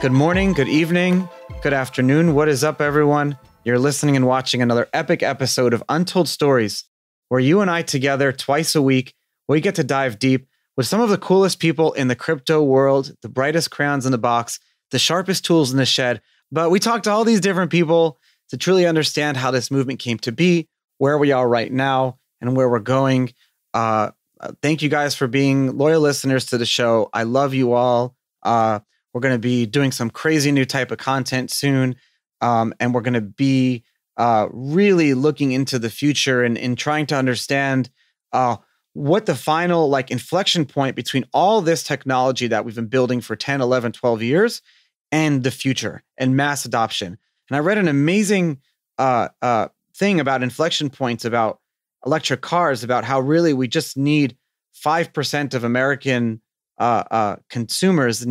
Good morning, good evening, good afternoon. What is up, everyone? You're listening and watching another epic episode of Untold Stories, where you and I together twice a week, we get to dive deep with some of the coolest people in the crypto world, the brightest crayons in the box, the sharpest tools in the shed. But we talk to all these different people to truly understand how this movement came to be, where we are right now, and where we're going. Thank you guys for being loyal listeners to the show. I love you all. We're going to be doing some crazy new type of content soon. And we're going to be really looking into the future and trying to understand what the final inflection point between all this technology that we've been building for 10, 11, 12 years and the future and mass adoption. And I read an amazing thing about inflection points about electric cars, about how really we just need 5% of American consumers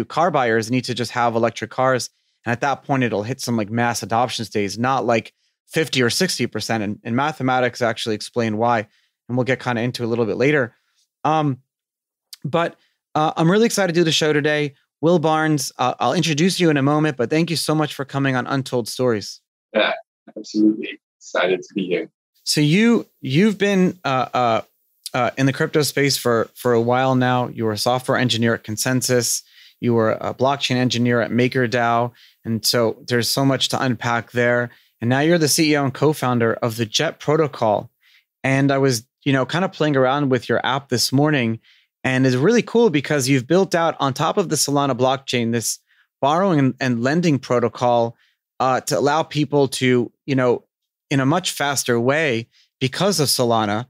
car buyers need to just have electric cars. And at that point, it'll hit some mass adoption stage, not 50 or 60%. And mathematics actually explain why. And we'll get kind of into a little bit later. But I'm really excited to do the show today. Wil Barnes, I'll introduce you in a moment, but thank you so much for coming on Untold Stories. Yeah, absolutely. Excited to be here. So you've been in the crypto space for a while now. You were a software engineer at ConsenSys. You were a blockchain engineer at MakerDAO. And so there's so much to unpack there. And now you're the CEO and co-founder of the Jet protocol. And I was, kind of playing around with your app this morning. And it's really cool because you've built out on top of the Solana blockchain, this borrowing and lending protocol to allow people to, in a much faster way, because of Solana,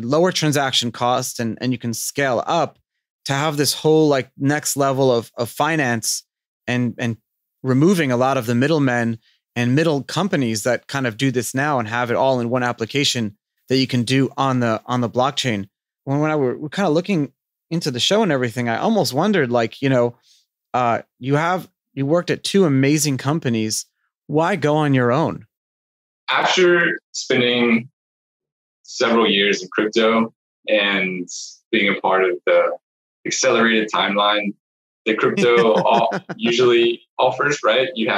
lower transaction costs, and you can scale up to have this whole next level of finance and removing a lot of the middlemen and middle companies that kind of do this now and have it all in one application that you can do on the blockchain. When we're kind of looking into the show and everything, I almost wondered, you worked at two amazing companies. Why go on your own? After spending several years in crypto and being a part of the accelerated timeline that crypto usually offers, right? You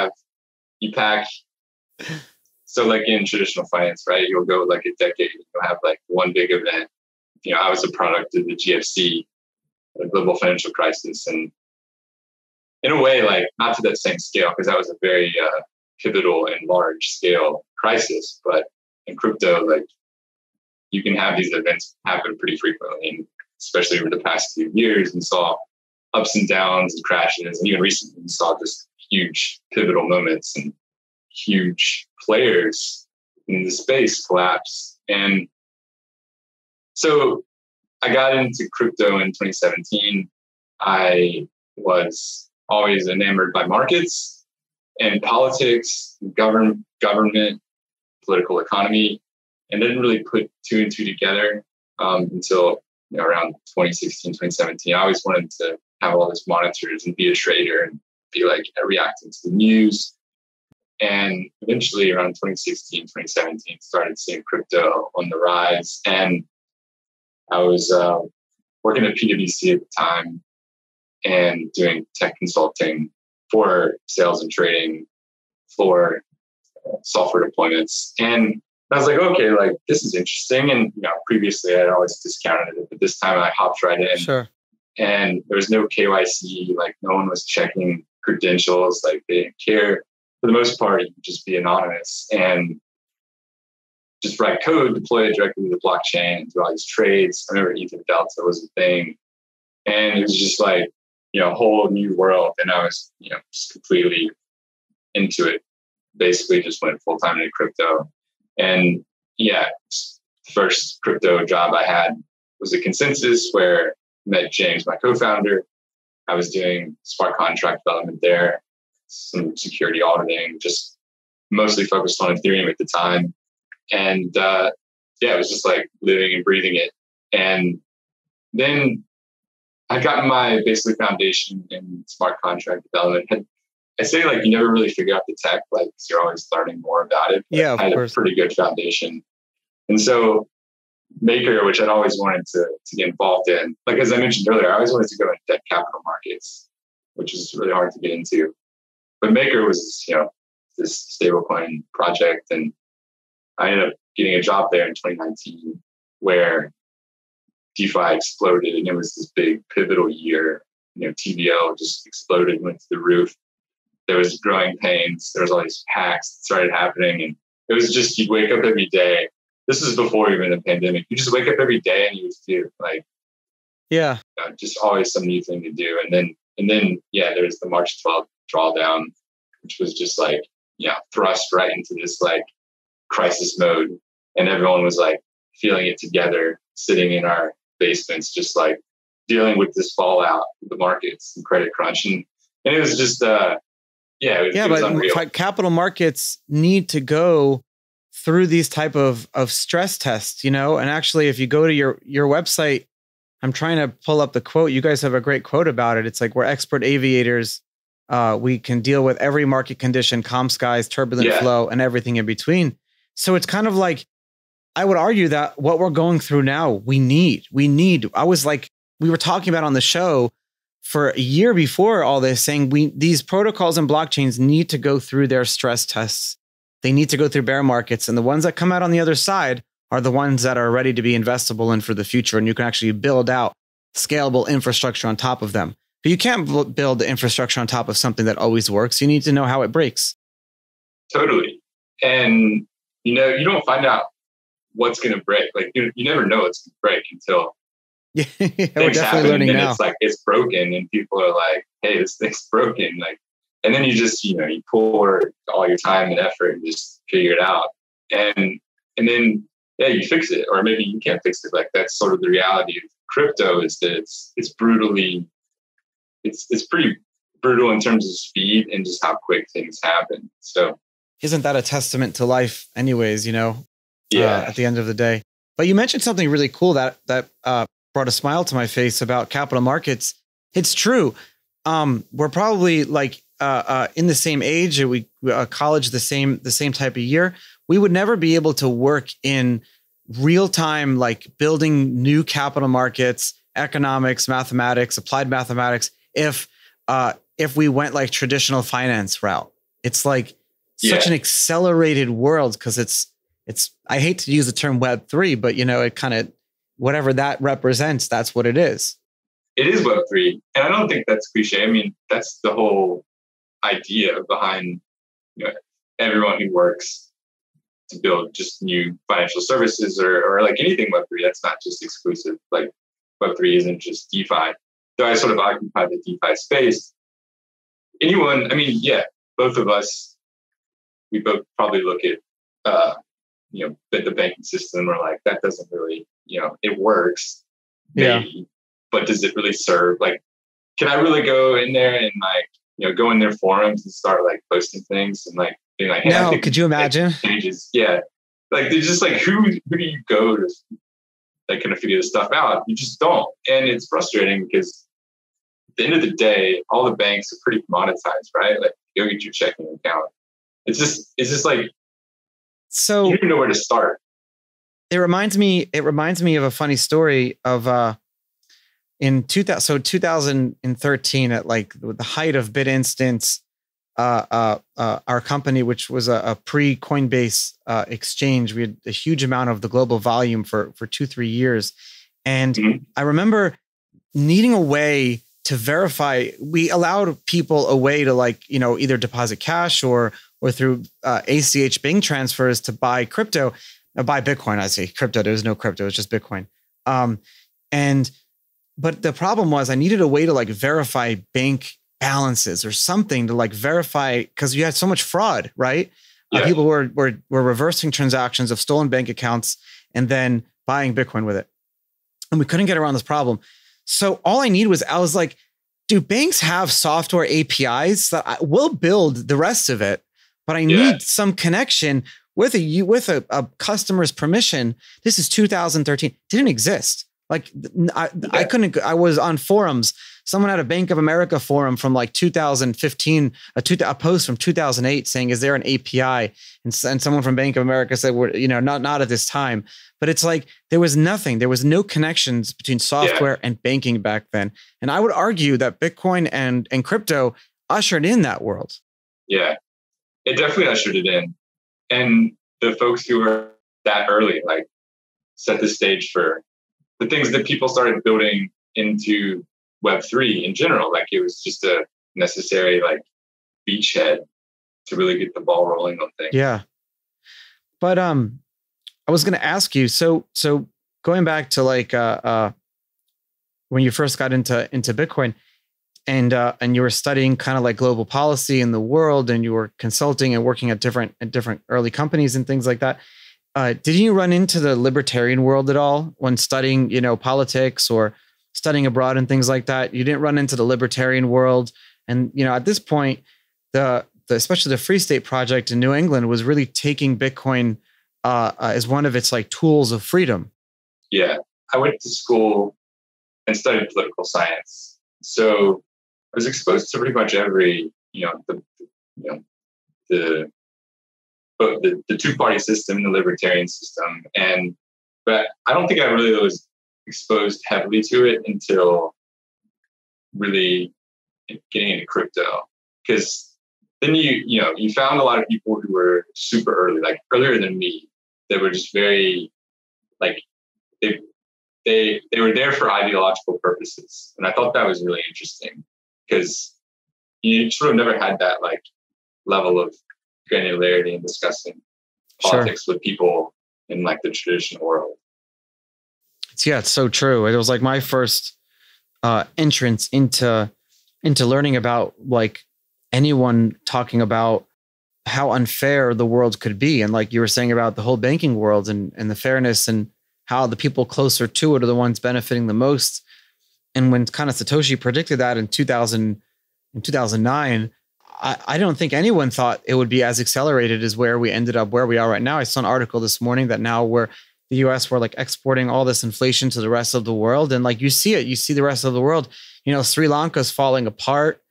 pack. So in traditional finance, right? You'll go a decade, you'll have one big event. I was a product of the GFC, the global financial crisis. And in a way, not to that same scale, because that was a very pivotal and large scale crisis. But in crypto, you can have these events happen pretty frequently, and especially over the past few years, we saw ups and downs and crashes. And even recently, we saw just huge pivotal moments and huge players in the space collapse. And so I got into crypto in 2017. I was always enamored by markets and politics, government, political economy, and didn't really put two and two together until around 2016, 2017. I always wanted to have all this monitors and be a trader and be reacting to the news. And eventually around 2016, 2017, started seeing crypto on the rise. And I was working at PwC at the time and doing tech consulting for sales and trading for software deployments. And I was okay, this is interesting. And, previously I had always discounted it, but this time I hopped right in. Sure. And there was no KYC, no one was checking credentials, they didn't care. For the most part, you could just be anonymous and just write code, deploy it directly to the blockchain, do all these trades. I remember Ether Delta was a thing. And it was just a whole new world. And I was, just completely into it. Basically just went full time into crypto. And the first crypto job I had was at ConsenSys, where I met James, my co-founder. I was doing smart contract development there, some security auditing, just mostly focused on Ethereum at the time. And it was just living and breathing it. And then I got my basically foundation in smart contract development. I say you never really figure out the tech, because you're always learning more about it. Yeah, of I had course. a pretty good foundation. And so Maker, which I'd always wanted to get involved in, as I mentioned earlier, I always wanted to go into debt capital markets. which is really hard to get into. But Maker was, this stablecoin project, and I ended up getting a job there in 2019 where DeFi exploded, and it was this big pivotal year. TVL just exploded, went to the roof. There was growing pains. There was all these hacks that started happening, and it was just, you'd wake up every day. This is before even the pandemic. You just wake up every day and you would feel like, just always some new thing to do. And then there's the March 12th drawdown, which was just like, thrust right into this like crisis mode. And everyone was like feeling it together, sitting in our basements, just like dealing with this fallout of the markets and credit crunch. And it was just, it was unreal. But capital markets need to go through these type of stress tests, and actually, if you go to your website, I'm trying to pull up the quote. You guys have a great quote about it. It's like, we're expert aviators. We can deal with every market condition, calm skies, turbulent flow, and everything in between. So it's kind of like, I would argue that what we're going through now, we need, I was like, we were talking about on the show for a year before all this, saying these protocols and blockchains need to go through their stress tests. They need to go through bear markets, and the ones that come out on the other side are the ones that are ready to be investable in for the future. And you can actually build out scalable infrastructure on top of them. But you can't build the infrastructure on top of something that always works. You need to know how it breaks. Totally. And, you don't find out what's going to break. Like, you never know it's going to break until we're definitely learning now. It's like, it's broken, and people are like, hey, this thing's broken. Like, and then you just, you pour all your time and effort and just figure it out. And then, you fix it, or maybe you can't fix it. Like, that's sort of the reality of crypto, is that it's brutally, it's pretty brutal in terms of speed and just how quick things happen. So isn't that a testament to life anyways, at the end of the day? But you mentioned something really cool that brought a smile to my face about capital markets. It's true. We're probably like in the same age, we college the same type of year. We would never be able to work in real time, like building new capital markets, economics, mathematics, applied mathematics, if we went like traditional finance route. It's like such an accelerated world, because it's I hate to use the term Web3, but it kind of, whatever that represents, that's what it is. It is Web3. And I don't think that's cliche. I mean, that's the whole idea behind everyone who works to build just new financial services or like anything Web3. That's not just exclusive. Like, Web3 isn't just DeFi. So I sort of occupy the DeFi space. Both of us, we both probably look at the banking system. We're like, that doesn't really, it works, maybe, but does it really serve? Like, can I really go in there and like, go in their forums and start like posting things and like being like, hey, no, could you imagine? Changes. Yeah. Like, they're just like, who do you go to like kind of figure this stuff out? You just don't. And it's frustrating because at the end of the day, all the banks are pretty commoditized, right? Like, go get your checking account. It's just like, so you don't know where to start. It reminds me of a funny story of in 2013, at like the height of BitInstance, our company, which was a pre-Coinbase exchange, we had a huge amount of the global volume for 2-3 years. And I remember needing a way to verify. We allowed people a way to either deposit cash or through ACH bank transfers to buy crypto, buy Bitcoin. I say crypto. There was no crypto. It was just Bitcoin. But the problem was I needed a way to verify bank balances or something to verify, because you had so much fraud, right? Yeah. People were reversing transactions of stolen bank accounts and then buying Bitcoin with it. And we couldn't get around this problem. So all I was like, do banks have software APIs that will build the rest of it? But I need some connection with a customer's permission. This is 2013. Didn't exist. Like I couldn't, I was on forums. Someone had a Bank of America forum from like 2015, a post from 2008 saying, is there an API? And someone from Bank of America said, we're, not at this time. But it's like, there was nothing. There was no connections between software and banking back then. And I would argue that Bitcoin and crypto ushered in that world. Yeah, it definitely ushered it in. And the folks who were that early, like, set the stage for the things that people started building into Web3 in general. Like, it was just a necessary, like, beachhead to really get the ball rolling on things. Yeah. But I was going to ask you, so going back to like when you first got into Bitcoin and you were studying kind of like global policy in the world, and you were consulting and working at different early companies and things like that. Did you run into the libertarian world at all when studying, politics or studying abroad and things like that? You didn't run into the libertarian world. And, at this point, especially the Free State Project in New England was really taking Bitcoin as one of its like tools of freedom. Yeah. I went to school and studied political science. So I was exposed to pretty much every, the two-party system, the libertarian system. But I don't think I really was exposed heavily to it until really getting into crypto. Because then you found a lot of people who were super early, like earlier than me, that were just very, like, they were there for ideological purposes. And I thought that was really interesting because you sort of never had that like level of granularity in discussing politics with people in like the traditional world. It's so true. It was like my first entrance into learning about like anyone talking about how unfair the world could be. And like you were saying about the whole banking world and the fairness and how the people closer to it are the ones benefiting the most. And when kind of Satoshi predicted that in 2009, I don't think anyone thought it would be as accelerated as where we ended up, where we are right now. I saw an article this morning that now the US, we're like exporting all this inflation to the rest of the world. And like you see the rest of the world, Sri Lanka's falling apart.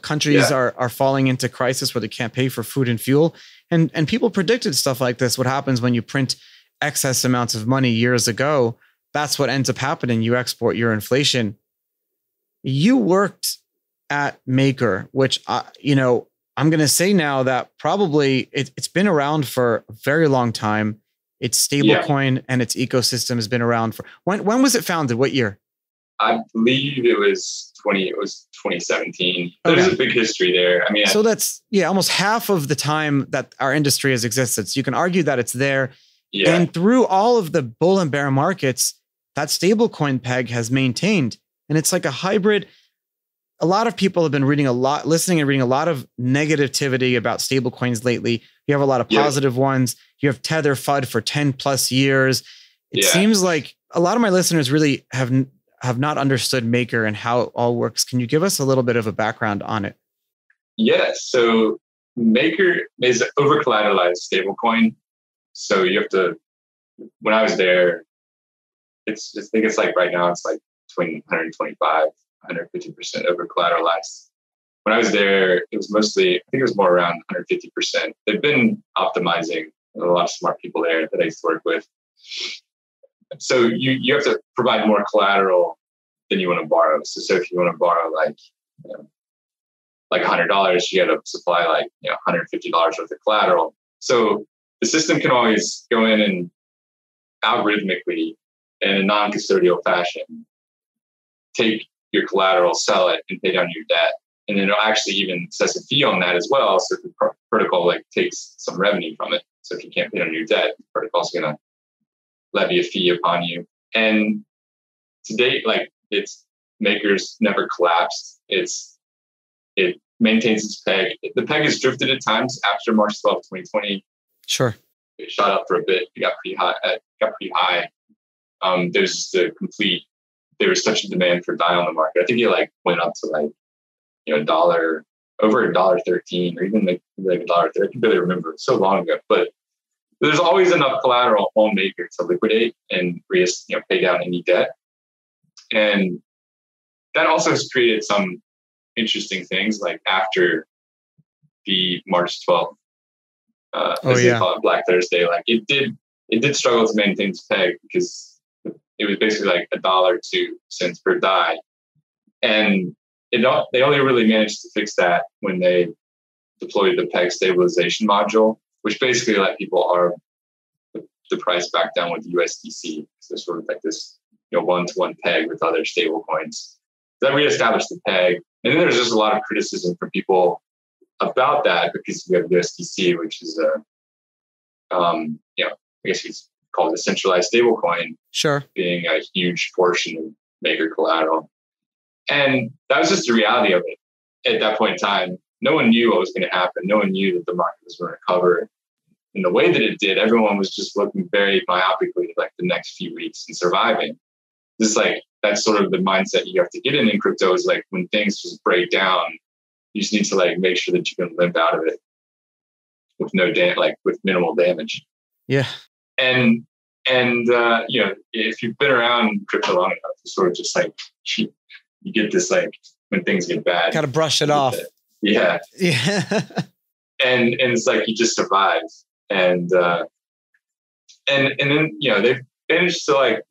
Countries are falling into crisis where they can't pay for food and fuel. And people predicted stuff like this. What happens when you print excess amounts of money years ago? That's what ends up happening. You export your inflation. You worked at Maker, which, I'm going to say now that probably it's been around for a very long time. Its stablecoin and its ecosystem has been around for, when was it founded? What year? I believe it was 2017. There's a big history there. I mean, so that's almost half of the time that our industry has existed. So you can argue that it's there. Yeah. And through all of the bull and bear markets, that stablecoin peg has maintained. And it's like a hybrid. A lot of people have been listening and reading a lot of negativity about stablecoins lately. You have a lot of positive ones. You have Tether FUD for 10 plus years. It seems like a lot of my listeners really have not understood Maker and how it all works. Can you give us a little bit of a background on it? Yes. So Maker is an over-collateralized stablecoin. So you have to, when I was there, I think it's like right now, it's like between 125, 150% over collateralized. When I was there, it was mostly, I think it was more around 150%. They've been optimizing. There's a lot of smart people there that I used to work with. So you have to provide more collateral than you want to borrow. So if you want to borrow like $100, you got to supply like $150 worth of collateral. So the system can always go in and algorithmically in a non-custodial fashion take your collateral, sell it, and pay down your debt. And then it'll actually even assess a fee on that as well. So if the protocol like takes some revenue from it. So if you can't pay down your debt, the protocol's going to levy a fee upon you. And to date, like Maker's never collapsed. It maintains its peg. The peg has drifted at times after March 12th, 2020. Sure. It shot up for a bit. It got pretty high. There was such a demand for DAI on the market. I think it like went up to like, $1, over $1.13, or even like $1.30. I can barely remember. So long ago. But there's always enough collateral on Maker to liquidate and pay down any debt. And that also has created some interesting things, like after the March 12th, as they call it, Black Thursday, like it did struggle to maintain its peg because it was basically like $1.02 per DAI. And they only really managed to fix that when they deployed the peg stabilization module, which basically let people arb the price back down with USDC. So sort of like this, one-to-one peg with other stable coins. That reestablished the peg. And then there's just a lot of criticism from people about that because we have USDC, which is I guess it's called a centralized stablecoin. Sure. Being a huge portion of Maker collateral. And that was just the reality of it at that point in time. No one knew what was going to happen. No one knew that the market was going to recover in the way that it did. Everyone was just looking very myopically at like the next few weeks and surviving. Just like that's sort of the mindset you have to get in crypto, is like when things just break down, you just need to like make sure that you can limp out of it with with minimal damage. Yeah. And if you've been around crypto long enough, it's sort of just like you get this, like when things get bad, gotta brush it off. Yeah. And it's like you just survive. And then they've managed to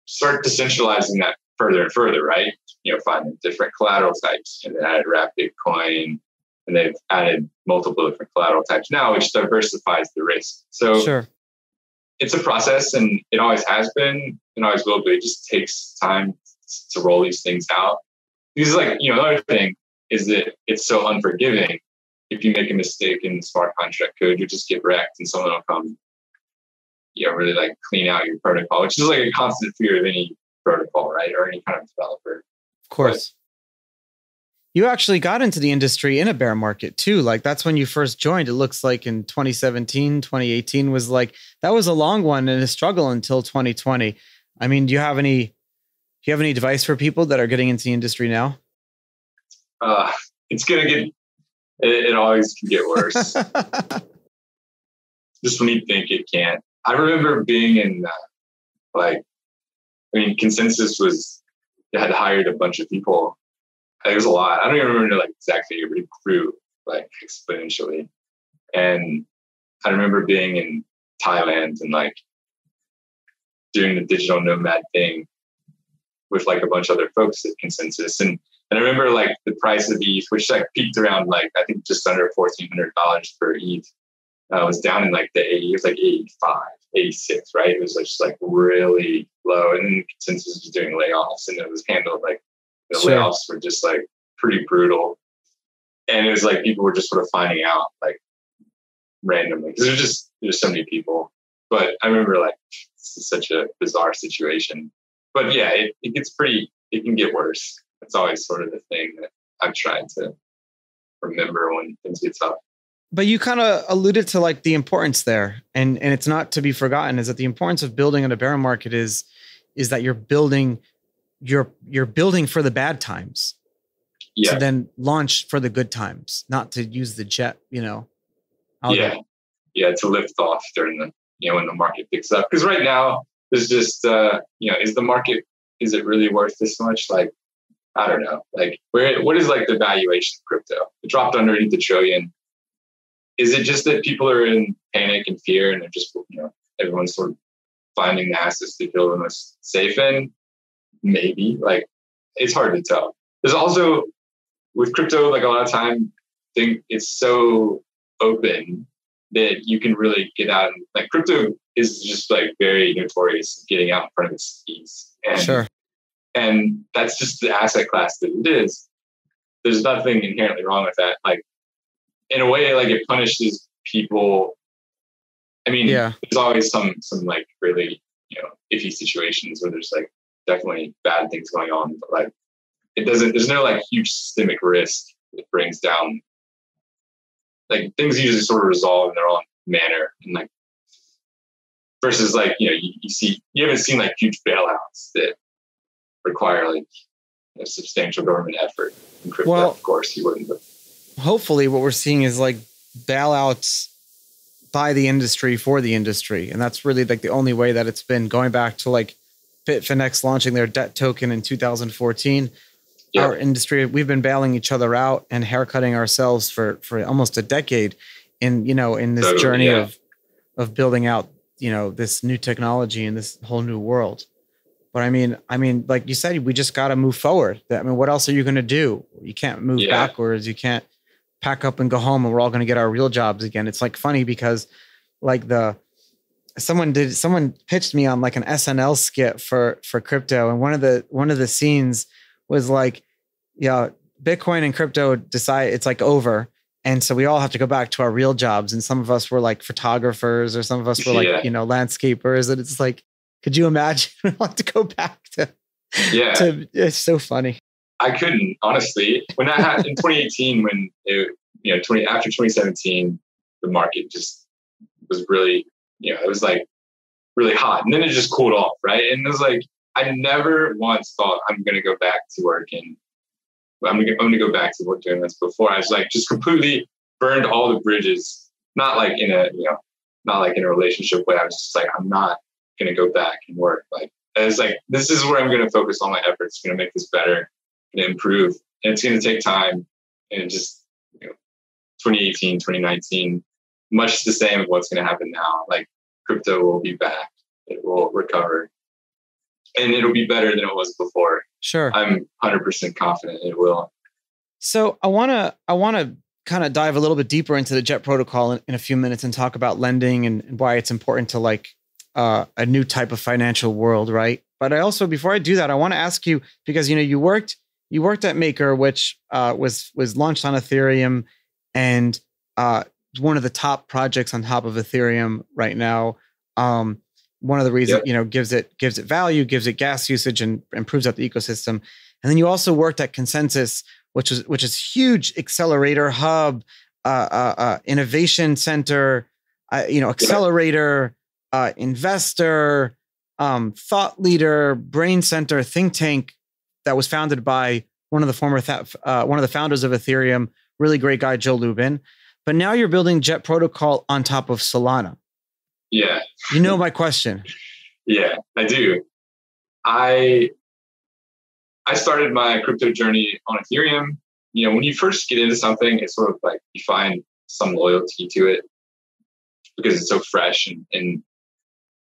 start decentralizing that further and further, right? Finding different collateral types, and they added wrapped Bitcoin, and they've added multiple different collateral types now, which diversifies the risk. So sure. It's a process, and it always has been and always will be. It just takes time to roll these things out. Because another thing is that it's so unforgiving. If you make a mistake in smart contract code, you just get wrecked, and someone will come, really like clean out your protocol, which is like a constant fear of any protocol, right? Or any kind of developer. Of course. But you actually got into the industry in a bear market too. Like that's when you first joined. It looks like in 2017, 2018 was like, that was a long one and a struggle until 2020. I mean, do you have any advice for people that are getting into the industry now? It's going to it always can get worse. Just when you think it can't. I remember being in ConsenSys had hired a bunch of people. It was a lot. I don't even remember like exactly, but it grew like exponentially. And I remember being in Thailand and like doing the digital nomad thing with like a bunch of other folks at ConsenSys. And I remember like the price of ETH, which like peaked around like I think just under $1,400 per ETH, was down in like it was like 85, 86, right? It was just like really low. And then ConsenSys was doing layoffs, and it was handled like the sure. layoffs were just like pretty brutal. And it was like people were just sort of finding out like randomly because there's so many people. But I remember like this is such a bizarre situation. But yeah, it can get worse. That's always sort of the thing that I've tried to remember when things get tough. But you kind of alluded to like the importance there, and it's not to be forgotten, is that the importance of building in a bear market is that you're building for the bad times, to then launch for the good times, not to use the jet, to lift off during the when the market picks up. Because right now there's just is it really worth this much? Like I don't know. Like what is like the valuation of crypto? It dropped underneath the trillion. Is it just that people are in panic and fear, and they're just, everyone's sort of finding the assets they feel the most safe in? Maybe. Like, it's hard to tell. There's also, with crypto, like a lot of time, it's so open that you can really get out. And, like, crypto is just like very notorious getting out in front of its skis. And, sure. And that's just the asset class that it is. There's nothing inherently wrong with that. Like, in a way, like it punishes people. I mean, there's always some like really, iffy situations where there's like definitely bad things going on, but like there's no like huge systemic risk that brings down, like things usually sort of resolve in their own manner. And like, versus like, you haven't seen like huge bailouts that require like a substantial government effort in crypto. Well, of course you wouldn't, but hopefully what we're seeing is like bailouts by the industry for the industry. And that's really like the only way that it's been, going back to like Bitfinex launching their debt token in 2014. Yeah. Our industry, we've been bailing each other out and haircutting ourselves for almost a decade in this journey of building out, this new technology and this whole new world. But I mean, like you said, we just got to move forward. I mean, what else are you going to do? You can't move backwards. You can't pack up and go home and we're all going to get our real jobs again. It's like funny because like someone pitched me on like an SNL skit for crypto. And one of the scenes was like, Bitcoin and crypto decide it's like over. And so we all have to go back to our real jobs. And some of us were like photographers or some of us were like, landscapers. And it's like, could you imagine we want to go back to, it's so funny. I couldn't, honestly. When that happened in 2018, when after 2017, the market just was really, it was like really hot. And then it just cooled off, right? And it was like, I never once thought I'm going to go back to work and I'm going to go back to work doing this before. I was like, just completely burned all the bridges, not like in a relationship way. I was just like, I'm not going to go back and work. Like, I was like, this is where I'm going to focus all my efforts, going to make this better and improve. And it's going to take time. And just, 2018, 2019, much the same of what's going to happen now. Like, crypto will be back. It will recover. And it'll be better than it was before. Sure. I'm 100% confident it will. So I want to kind of dive a little bit deeper into the JET protocol in a few minutes and talk about lending and why it's important to like a new type of financial world, right? But I also, before I do that, I want to ask you, because you worked at Maker, which was launched on Ethereum and one of the top projects on top of Ethereum right now. One of the reasons, gives it value, gives it gas usage, and improves out the ecosystem. And then you also worked at ConsenSys, which is huge accelerator hub, innovation center, accelerator, investor, thought leader, brain center, think tank that was founded by one of the founders of Ethereum, really great guy, Joe Lubin. But now you're building JET protocol on top of Solana. Yeah. You know my question. Yeah, I do. I started my crypto journey on Ethereum. When you first get into something, it's sort of like you find some loyalty to it because it's so fresh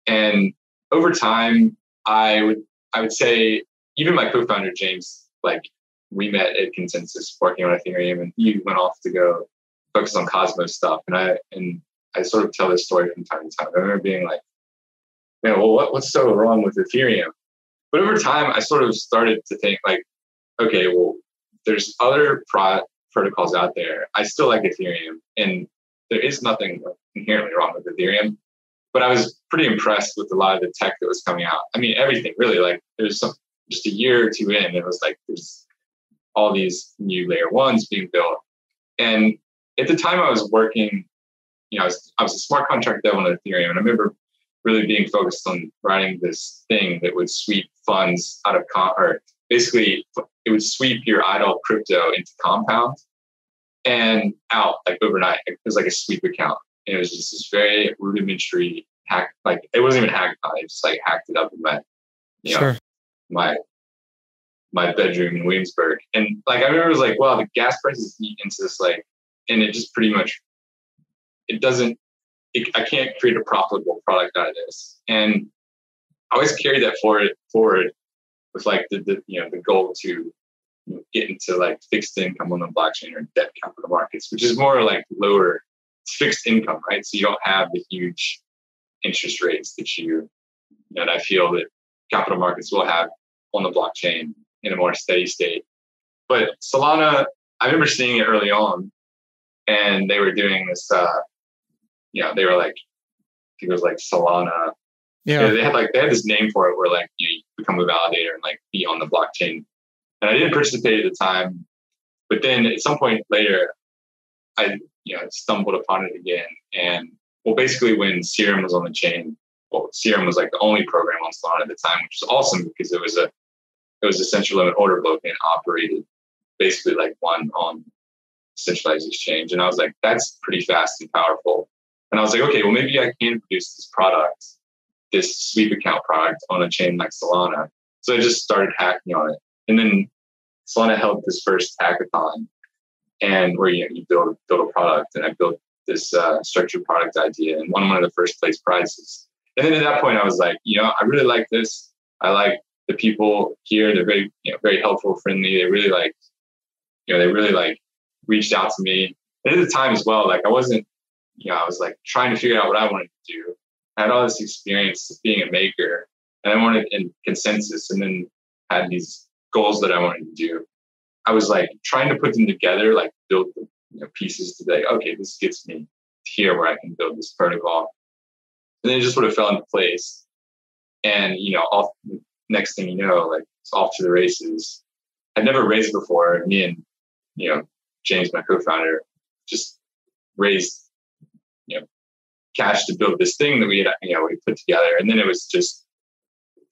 and over time, I would say even my co-founder James, like we met at ConsenSys working on Ethereum, and he went off to go focus on Cosmos stuff, and I sort of tell this story from time to time. I remember being like, what's so wrong with Ethereum? But over time, I sort of started to think like, okay, well, there's other protocols out there. I still like Ethereum, and there is nothing inherently wrong with Ethereum. But I was pretty impressed with a lot of the tech that was coming out. I mean, everything really. Like, there's just a year or two in, it was like there's all these new layer ones being built. And at the time, I was working. I was a smart contract dev on Ethereum, and I remember really being focused on writing this thing that would sweep funds out of or basically it would sweep your idle crypto into Compound and out like overnight. It was like a sweep account, and it was just this very rudimentary hack. Like, it wasn't even hacked. I just like hacked it up in my my bedroom in Williamsburg, and like I remember it was like, wow, the gas prices eat into this, like, and it just pretty much. I can't create a profitable product out of this. And I always carry that forward with like the goal to get into like fixed income on the blockchain or debt capital markets, which is more like lower fixed income, right? So you don't have the huge interest rates that I feel that capital markets will have on the blockchain in a more steady state. But Solana, I remember seeing it early on, and they were doing this, they were like, I think it was like Solana. Yeah. They had this name for it where like you become a validator and like be on the blockchain. And I didn't participate at the time, but then at some point later, I stumbled upon it again. And basically when Serum was on the chain, Serum was like the only program on Solana at the time, which was awesome because it was a central limit order book and operated basically like one on centralized exchange. And I was like, that's pretty fast and powerful. And I was like, okay, well, maybe I can produce this product this sweep account product on a chain like Solana. So I just started hacking on it. And then Solana held this first hackathon, and where you build a product, and I built this structured product idea and won one of the first place prizes. And then at that point, I was like, I really like this. I like the people here. They're very, very helpful, friendly. They really reached out to me. And at the time as well, like I wasn't, I was like trying to figure out what I wanted to do. I had all this experience of being a maker, and I wanted in ConsenSys, and then had these goals that I wanted to do. I was like trying to put them together, like build the pieces to be like, okay, this gets me here where I can build this protocol. And then it just sort of fell into place. And, next thing you know, like it's off to the races. I'd never raised before. Me and, James, my co-founder, just raised, cash to build this thing that we had, we put together. And then it was just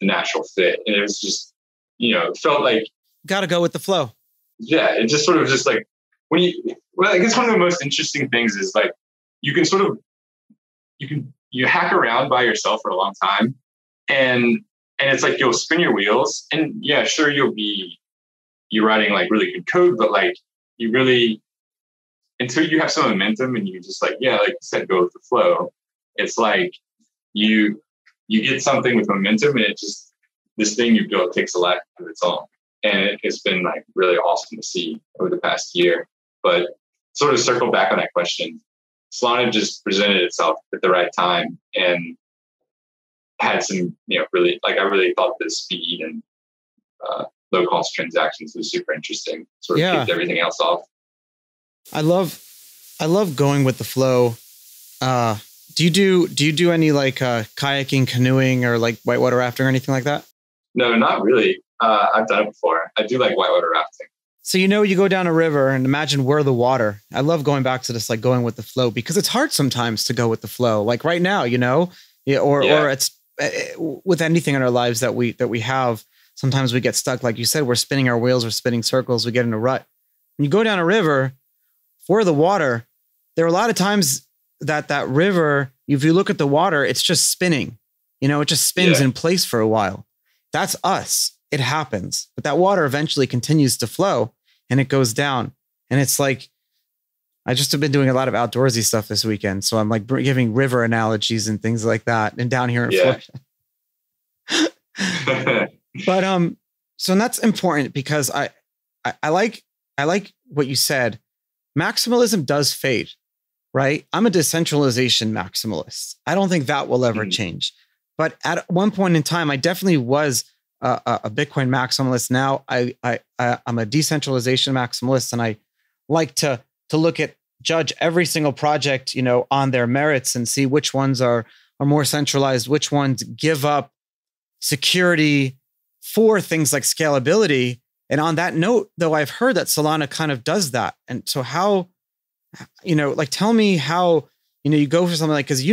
the natural fit. And it was just, it felt like. Got to go with the flow. Yeah. It just sort of just like, I guess one of the most interesting things is like, you hack around by yourself for a long time, and it's like, you'll spin your wheels, and yeah, sure, you're writing like really good code, but like you really, until you have some momentum and you just like you said, go with the flow. It's like you get something with momentum, and it just, this thing you built takes a life of its own. And it's been like really awesome to see over the past year. But sort of circle back on that question, Solana just presented itself at the right time and had some, really, like I really thought the speed and low cost transactions was super interesting. Sort of kicked everything else off. I love going with the flow. Do you do any like kayaking, canoeing, or like whitewater rafting or anything like that? No, not really. I've done it before. I do like whitewater rafting. So, you go down a river and imagine we're the water. I love going back to this, like going with the flow, because it's hard sometimes to go with the flow. Like right now, or it's with anything in our lives that we have. Sometimes we get stuck. Like you said, we're spinning our wheels, we're spinning circles, we get in a rut. When you go down a river, for the water, there are a lot of times that river, if you look at the water, it's just spinning. It just spins in place for a while. That's us. It happens. But that water eventually continues to flow, and it goes down. And it's like, I just have been doing a lot of outdoorsy stuff this weekend. So I'm like giving river analogies and things like that. And down here in Florida. But, so that's important, because I like what you said. Maximalism does fade, right? I'm a decentralization maximalist. I don't think that will ever change. But at one point in time, I definitely was a Bitcoin maximalist. Now I'm a decentralization maximalist, and I like to judge every single project, on their merits and see which ones are more centralized, which ones give up security for things like scalability. And on that note, though, I've heard that Solana kind of does that. And so how, tell me how, you go for something like, because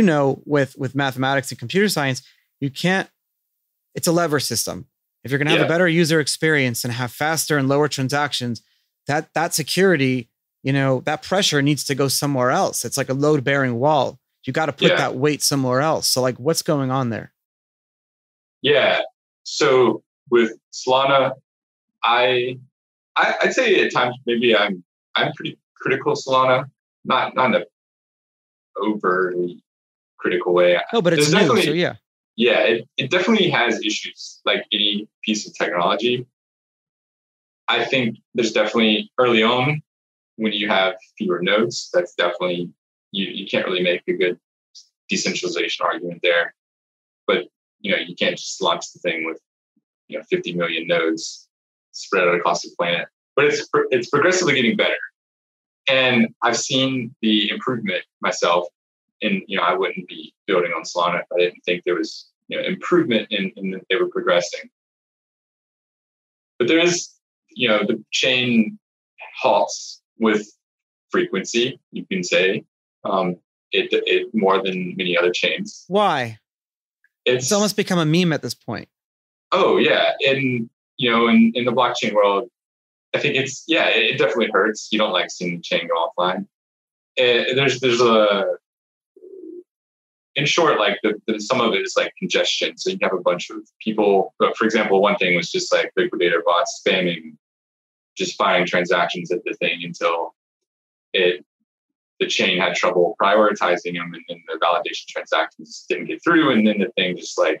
with mathematics and computer science, it's a lever system. If you're going to have a better user experience and have faster and lower transactions, that security, that pressure needs to go somewhere else. It's like a load bearing wall. You got to put that weight somewhere else. So like, what's going on there? Yeah. So with Solana, I'd say at times maybe I'm pretty critical of Solana, not in an overly critical way. Oh, but it's new, so yeah. Yeah, it definitely has issues, like any piece of technology. I think there's definitely early on, when you have fewer nodes, that's definitely, you can't really make a good decentralization argument there. But, you can't just launch the thing with, 50 million nodes spread out across the planet. But it's progressively getting better. And I've seen the improvement myself. And, I wouldn't be building on Solana if I didn't think there was, improvement in that they were progressing. But there is, the chain halts with frequency, you can say, it more than many other chains. Why? It's almost become a meme at this point. Oh, yeah. And, in the blockchain world, I think it definitely hurts. You don't like seeing the chain go offline. There's in short, like some of it is like congestion. So you have a bunch of people. But for example, one thing was just like liquidator bots spamming, just firing transactions at the thing until the chain had trouble prioritizing them, and then the validation transactions didn't get through, and then the thing just like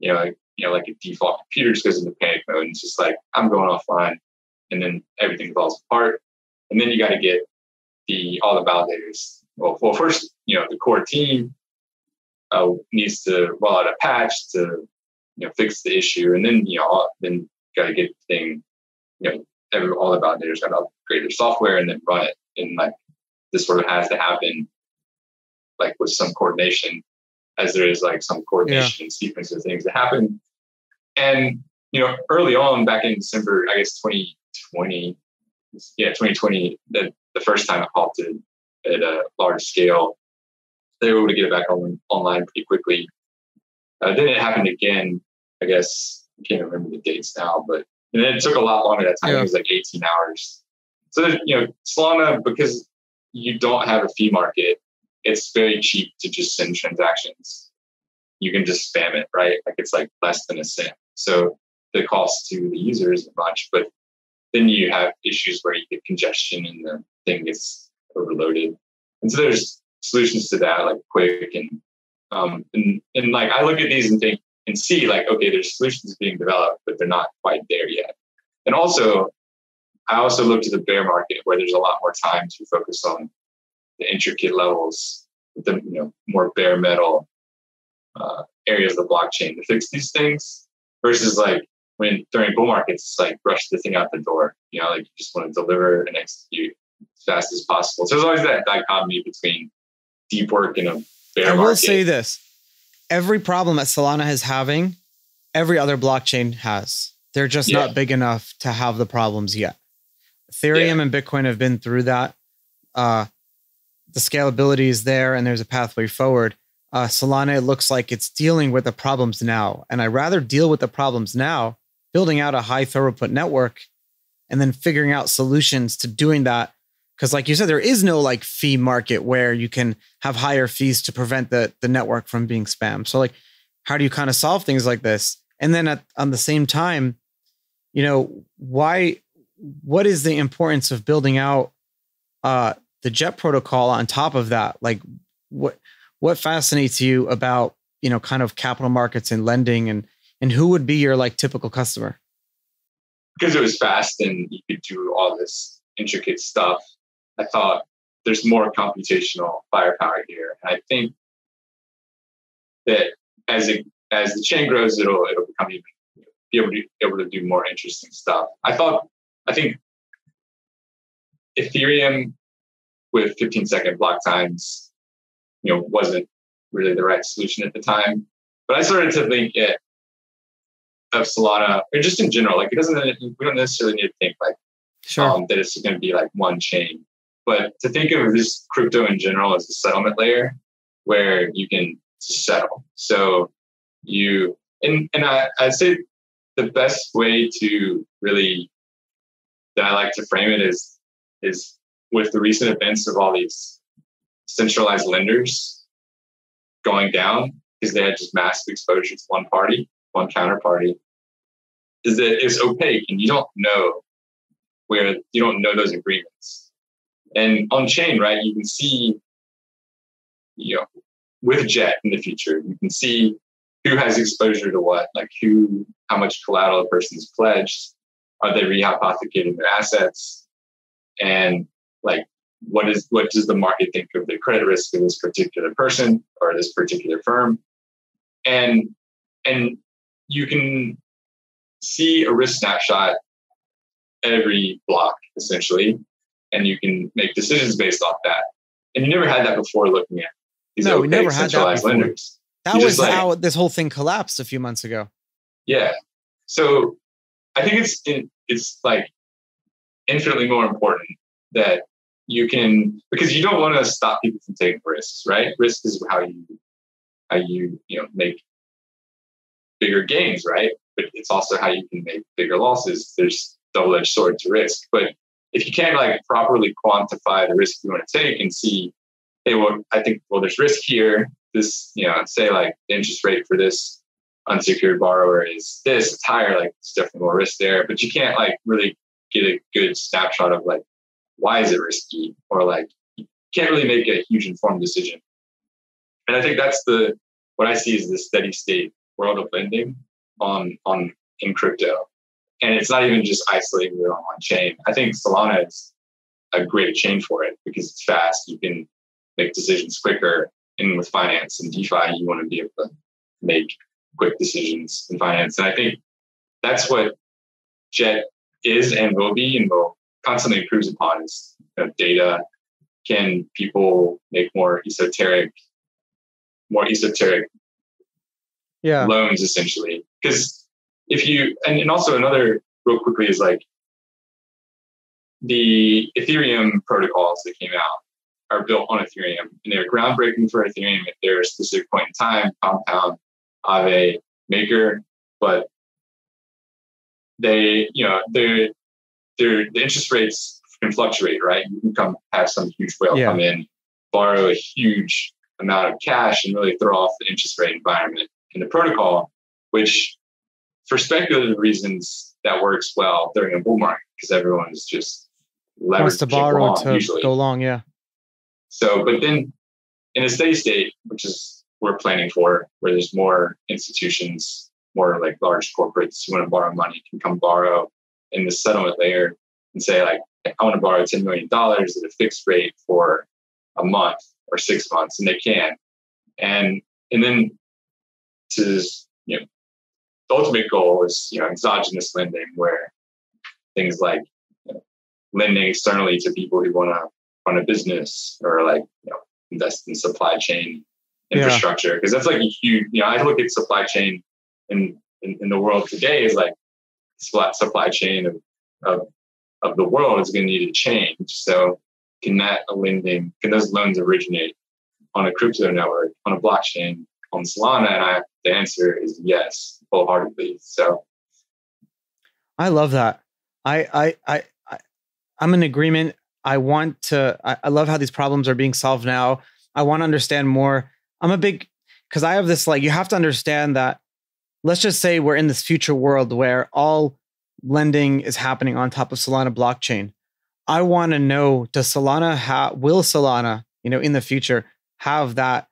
like a default computer just goes into panic mode, and it's just like, I'm going offline, and then everything falls apart, and then you got to get all the validators. Well, first, the core team needs to roll out a patch to fix the issue, and then then got to get the thing. All the validators got to upgrade their software and then run it, and like this sort of has to happen like with some coordination, as there is like some coordination and sequence of things that happen. And early on, back in December, I guess 2020, the first time it halted at a large scale, they were able to get it back online pretty quickly. Then it happened again, I guess, I can't remember the dates now, but and then it took a lot longer that time. It was like 18 hours. So, Solana, because you don't have a fee market, it's very cheap to just send transactions. You can just spam it, right? Like it's like less than a cent. So the cost to the user isn't much, but then you have issues where you get congestion and the thing gets overloaded. And so there's solutions to that, like quick and like I look at these and think and see like, okay, there's solutions being developed, but they're not quite there yet. And also, I also look to the bear market where there's a lot more time to focus on the intricate levels, the more bare metal areas of the blockchain to fix these things, versus like when during bull markets, it's like rush the thing out the door. Like you just want to deliver and execute as fast as possible. So there's always that dichotomy between deep work and a bear market. I will say this. Every problem that Solana is having, every other blockchain has. They're just not big enough to have the problems yet. Ethereum and Bitcoin have been through that. The scalability is there and there's a pathway forward. Solana, it looks like it's dealing with the problems now. And I'd rather deal with the problems now, building out a high throughput network and then figuring out solutions to doing that. Because like you said, there is no like fee market where you can have higher fees to prevent the network from being spammed. So like, how do you kind of solve things like this? And then on the same time, what is the importance of building out the Jet protocol on top of that? Like what fascinates you about, kind of capital markets and lending, and who would be your like typical customer? Because it was fast and you could do all this intricate stuff. I thought there's more computational firepower here. And I think that as the chain grows, it'll become even be able to do more interesting stuff. I think Ethereum with 15-second block times, wasn't really the right solution at the time. But I started to think of Solana, or just in general, like we don't necessarily need to think like that it's going to be like one chain, but to think of this crypto in general as a settlement layer where you can settle. So I'd say the best way to really that I like to frame it is with the recent events of all these centralized lenders going down because they had just massive exposure to one counterparty, is that it's opaque and you don't know those agreements. And on chain, right, you can see, with Jet in the future, you can see who has exposure to what, like how much collateral a person's pledged, are they rehypothecating their assets, and like what does the market think of the credit risk of this particular person or this particular firm, and you can see a risk snapshot every block essentially, and you can make decisions based off that. And you never had that before looking at these we never had centralized that before. lenders. That was how this whole thing collapsed a few months ago. Yeah. So I think it's like infinitely more important that you can, because you don't want to stop people from taking risks, right? Risk is how you make bigger gains, right? But it's also how you can make bigger losses. There's double-edged sword to risk. But if you can't like properly quantify the risk you want to take and see, hey, I think there's risk here, this, say like the interest rate for this unsecured borrower is this, it's higher, like it's definitely more risk there, but you can't like really get a good snapshot of like, why is it risky? Or like, you can't really make a huge informed decision. And I think that's what I see is the steady state world of lending in crypto. And it's not even just isolating it on one chain. I think Solana is a great chain for it because it's fast. You can make decisions quicker. And with finance and DeFi, you want to be able to make quick decisions in finance. And I think that's what Jet is and will be and will constantly improve upon is data. Can people make more esoteric loans essentially? Because if you, and also another real quickly is like the Ethereum protocols that came out are built on Ethereum and they're groundbreaking for Ethereum at their specific point in time, Compound, Aave, Maker, but the interest rates can fluctuate, right? You can have some huge whale come in, borrow a huge amount of cash and really throw off the interest rate environment in the protocol, which for speculative reasons that works well during a bull market because everyone is just wants to borrow to go long, So, but then in a steady state, which is we're planning for, where there's more institutions, more like large corporates who want to borrow money can come borrow in the settlement layer and say like, I want to borrow $10 million at a fixed rate for a month or 6 months, and they can. And then the ultimate goal is, exogenous lending, where things like lending externally to people who want to run a business or like, invest in supply chain infrastructure. Because that's like a huge, I look at supply chain in the world today is like supply chain of the world is going to need to change. So can those loans originate on a crypto network, on a blockchain, on Solana? And the answer is yes, wholeheartedly. So I love that. I'm in agreement. I love how these problems are being solved now. I want to understand more. Because I have this, like, you have to understand that, let's just say we're in this future world where all lending is happening on top of Solana blockchain. I want to know, will Solana, in the future have that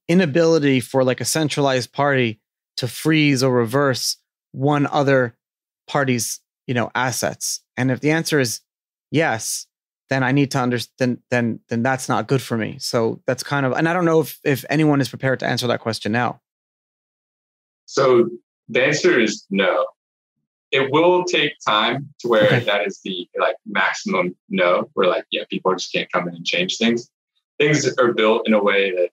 inability for like a centralized party to freeze or reverse one other party's, assets? And if the answer is yes, then I need to understand, then that's not good for me. So that's kind of, and I don't know if anyone is prepared to answer that question now. So the answer is no. It will take time to where that is the like maximum no, where like, people just can't come in and change things. Things are built in a way that,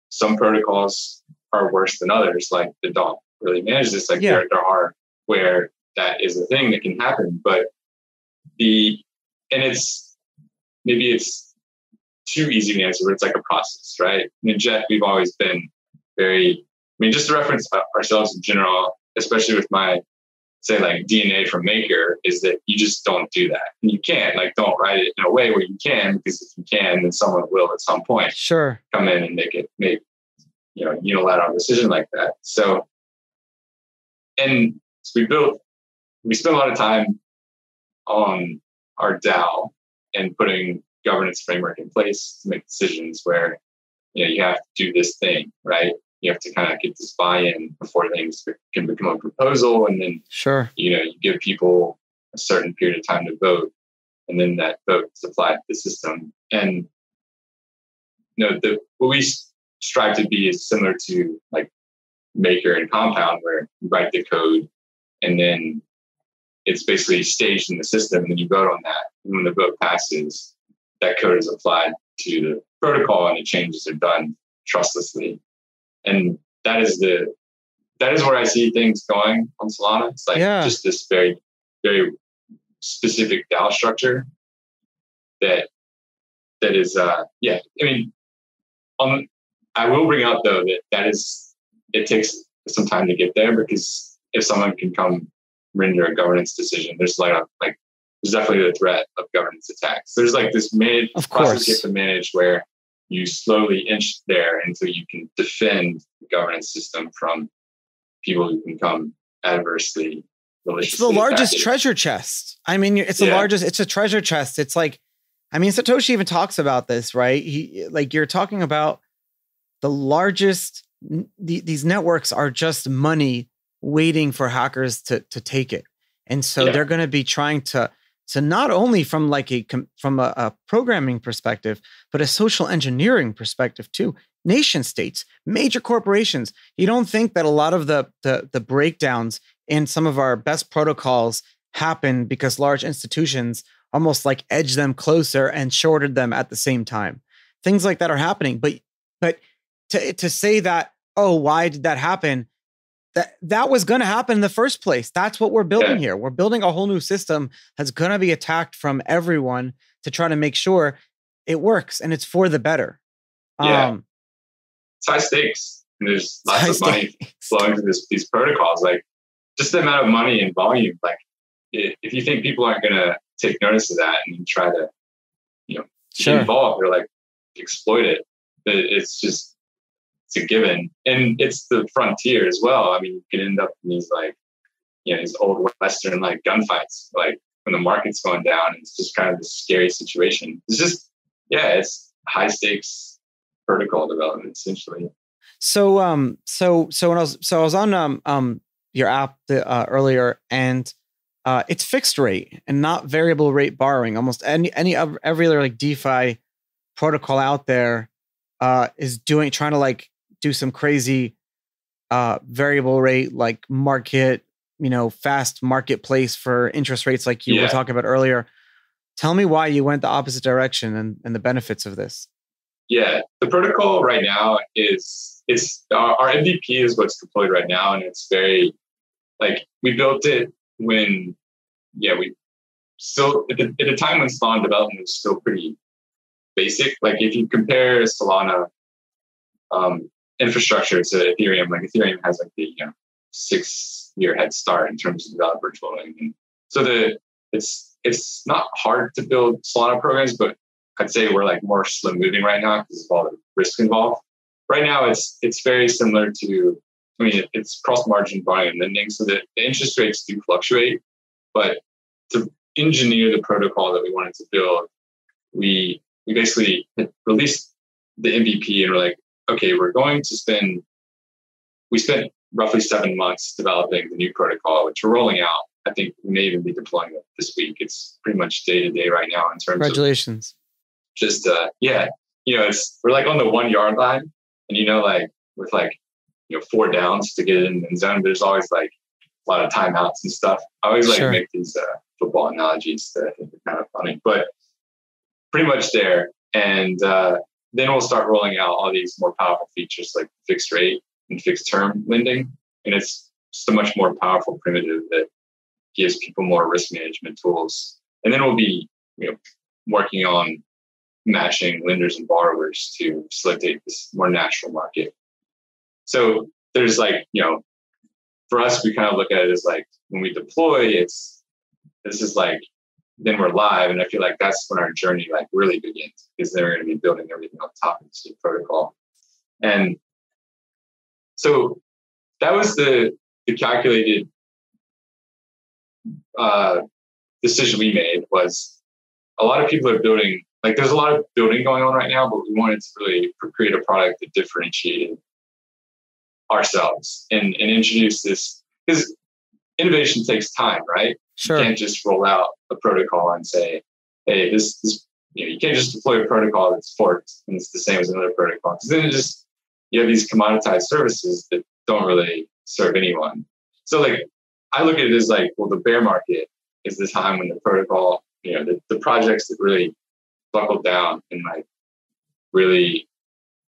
some protocols are worse than others, like the don't really manage this. Like there are where that is a thing that can happen, but maybe it's too easy to answer, but it's like a process, right? Jet, we've always been very, just to reference ourselves in general, especially with my, say like DNA from Maker, is that you just don't do that. And you can't, don't write it in a way where you can, because if you can, then someone will at some point come in and make unilateral decision like that. So, and we spent a lot of time on our DAO and putting governance framework in place to make decisions where, you have to do this thing, right? You have to kind of get this buy-in before things can become a proposal. And then, you give people a certain period of time to vote. And then that vote is applied to the system. And, what we strive to be is similar to like Maker and Compound, where you write the code and then it's basically staged in the system and you vote on that. And when the vote passes, that code is applied to the protocol and the changes are done trustlessly. And that is where I see things going on Solana. It's like just this very, very specific DAO structure that is, I will bring out though it takes some time to get there, because if someone can come render a governance decision, there's there's definitely the threat of governance attacks. There's like this process you have to manage where you slowly inch there until you can defend the governance system from people who can come adversely. It's the largest treasure chest. I mean, it's the largest. It's a treasure chest. It's like, I mean, Satoshi even talks about this, right? You're talking about the largest. These networks are just money waiting for hackers to take it, and so they're going to be trying to not only from a programming perspective, but a social engineering perspective too. Nation states, major corporations. You don't think that a lot of the breakdowns in some of our best protocols happen because large institutions almost like edge them closer and shorted them at the same time. Things like that are happening. But to say that, oh, why did that happen? That was going to happen in the first place. That's what we're building here. We're building a whole new system that's going to be attacked from everyone to try to make sure it works and it's for the better. It's high stakes. And there's lots of money flowing through these protocols. Like, just the amount of money and volume. Like, if you think people aren't going to take notice of that and try to, get involved or like exploit it, it's a given. And it's the frontier as well. I mean, you can end up in these these old Western like gunfights, like when the market's going down. It's just kind of this scary situation. It's just, it's high stakes protocol development essentially. So when I was on your app earlier, and it's fixed rate and not variable rate borrowing. Almost every other like DeFi protocol out there is trying to like do some crazy variable rate like market, fast marketplace for interest rates like you were talking about earlier. Tell me why you went the opposite direction and the benefits of this. Yeah, the protocol right now it's our MVP is what's deployed right now, and it's very like we built it when we still at a time when Solana development was still pretty basic. Like if you compare Solana infrastructure to Ethereum, like Ethereum has like the 6-year head start in terms of developer tooling, and so it's not hard to build Solana programs, but I'd say we're like more slow moving right now because of all the risk involved. Right now, it's very similar to, it's cross margin borrowing and lending, so that the interest rates do fluctuate. But to engineer the protocol that we wanted to build, we basically released the MVP and we're like, okay, we spent roughly 7 months developing the new protocol, which we're rolling out. I think we may even be deploying it this week. It's pretty much day to day right now in terms Congratulations. Of just, we're like on the 1 yard line, and with 4 downs to get it in the end zone, there's always like a lot of timeouts and stuff. I always make these football analogies that I think are kind of funny, but pretty much there. And then we'll start rolling out all these more powerful features like fixed rate and fixed term lending. And it's just a much more powerful primitive that gives people more risk management tools. And then we'll be working on matching lenders and borrowers to facilitate this more natural market. So there's for us, we kind of look at it as like when we deploy, then we're live. And I feel like that's when our journey really begins, because then we're going to be building everything on top of this new protocol. And so that was the calculated decision we made. Was a lot of people are building, there's a lot of building going on right now, but we wanted to really create a product that differentiated ourselves and introduce this, because innovation takes time, right? Sure. You can't just roll out a protocol and say, hey, this you can't just deploy a protocol that's forked and it's the same as another protocol, because then you have these commoditized services that don't really serve anyone. So I look at it as the bear market is the time when the protocol, the projects that really buckle down and really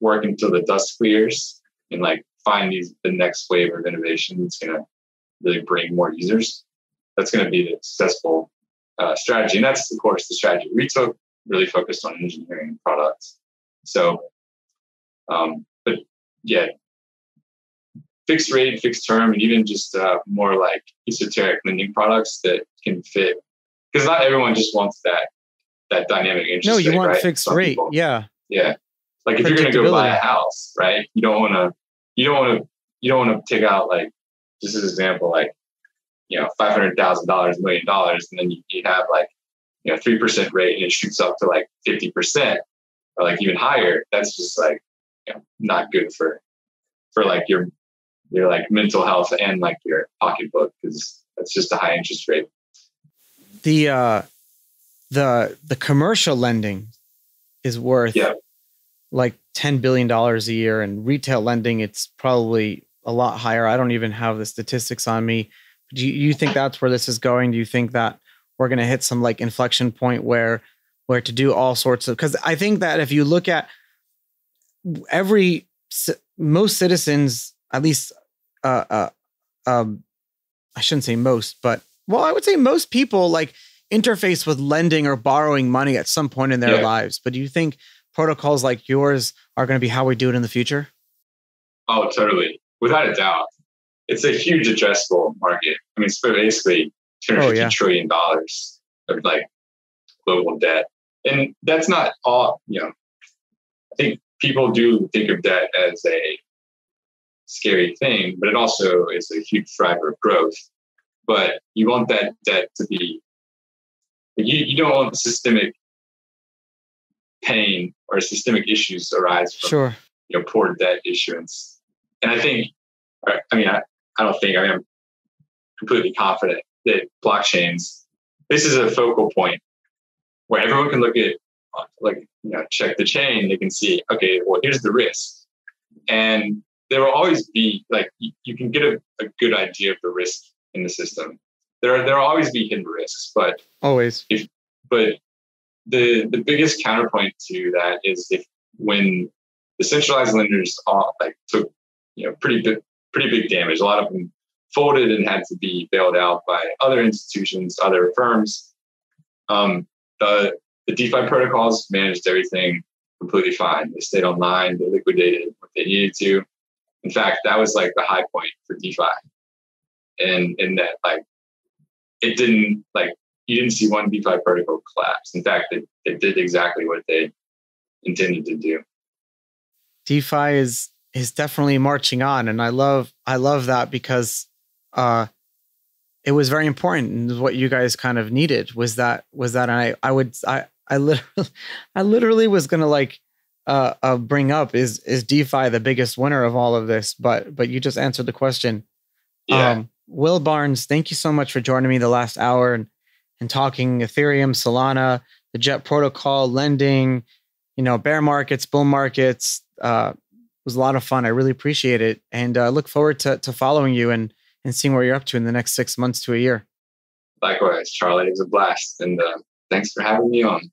work until the dust clears and find the next wave of innovation that's going to really bring more users. That's going to be the successful strategy. And that's, of course, the strategy we took, really focused on engineering products. So, but yeah, fixed rate, fixed term, and even just more esoteric lending products that can fit, because not everyone just wants that dynamic interest rate. No, you want right? fixed Some rate. people, yeah. Yeah. Like if you're going to go buy a house, right? You don't want to take out, like, just as an example, like, $500,000, $1 million, and then you have like, 3% rate and it shoots up to like 50% or like even higher. That's just like, not good for like your like mental health and like your pocketbook, because that's just a high interest rate. The commercial lending is worth like $10 billion a year, and retail lending, it's probably a lot higher. I don't even have the statistics on me. Do you think that's where this is going? Do you think that we're going to hit some like inflection point where to do all sorts of, because I think that if you look at most citizens, at least, I shouldn't say most, but I would say most people like interface with lending or borrowing money at some point in their lives. But do you think protocols like yours are going to be how we do it in the future? Oh, totally. Without a doubt. It's a huge addressable market. I mean, it's basically $250 trillion of like global debt. And that's not all, I think people do think of debt as a scary thing, but it also is a huge driver of growth. But you want that debt to be, you don't want systemic pain or systemic issues to arise from poor debt issuance. And I think, I'm completely confident that blockchains, this is a focal point where everyone can look at, check the chain. They can see, okay, well, here's the risk. And there will always be, like, you can get a good idea of the risk in the system. There will always be hidden risks, but the biggest counterpoint to that is when the centralized lenders took pretty big damage. A lot of them folded and had to be bailed out by other institutions, other firms. The DeFi protocols managed everything completely fine. They stayed online. They liquidated what they needed to. In fact, that was like the high point for DeFi, and in that, like, it didn't, like, you didn't see one DeFi protocol collapse. In fact, they did exactly what they intended to do. DeFi is definitely marching on, and I love that, because it was very important. And what you guys kind of needed was that, and I literally was gonna like bring up, is DeFi the biggest winner of all of this? But you just answered the question. Yeah. Wil Barnes, thank you so much for joining me the last hour and talking Ethereum, Solana, the Jet protocol, lending, bear markets, bull markets. It was a lot of fun. I really appreciate it, and look forward to following you and seeing where you're up to in the next 6 months to a year. Likewise, Charlie. It was a blast, and thanks for having me on.